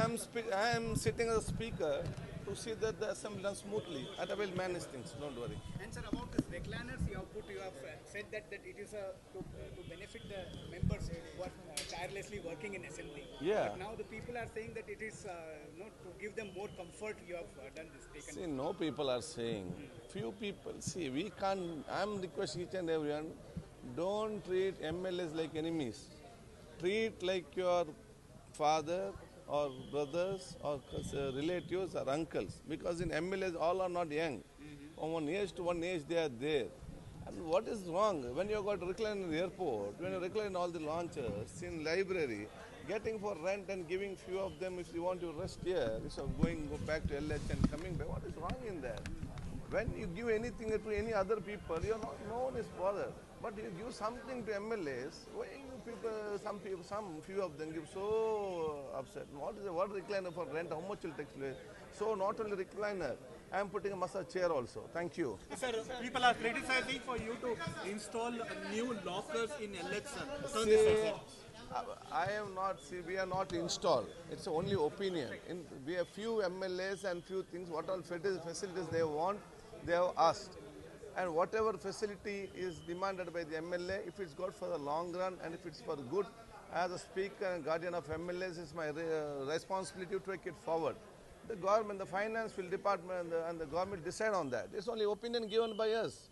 I am sitting as a speaker to see that the assembly runs smoothly. I will manage things. Don't worry. And sir, about this recliners, you have said that it is to benefit the members who are tirelessly working in assembly. Yeah. But now the people are saying that it is to give them more comfort. You have done this. See, no people are saying. Few people. See, we can't. I'm requesting each and everyone. Don't treat MLAs like enemies. Treat like your father or brothers or relatives or uncles. Because in MLAs all are not young. From one age to one age they are there. And what is wrong? When you got recline in the airport, when you recline all the launchers, in library, getting for rent and giving few of them if you want to rest here, instead of go back to LH and coming back, what is wrong in that? When you give anything to any other people, you're not, no one is bothered. But you give something to MLAs, why you people, some few of them give so upset. What recliner for rent? How much will take place? So not only recliner, I am putting a massage chair also. Thank you. Sir, people are criticizing for you to install new lockers in LH, sir. See, I am not, see, we are not installed. It's only opinion. We have few MLAs and few things, what all facilities they want, they have asked. And whatever facility is demanded by the MLA, if it's good for the long run and if it's for good, as a speaker and guardian of MLAs, it's my responsibility to take it forward. The government, the finance department and the government decide on that. It's only opinion given by us.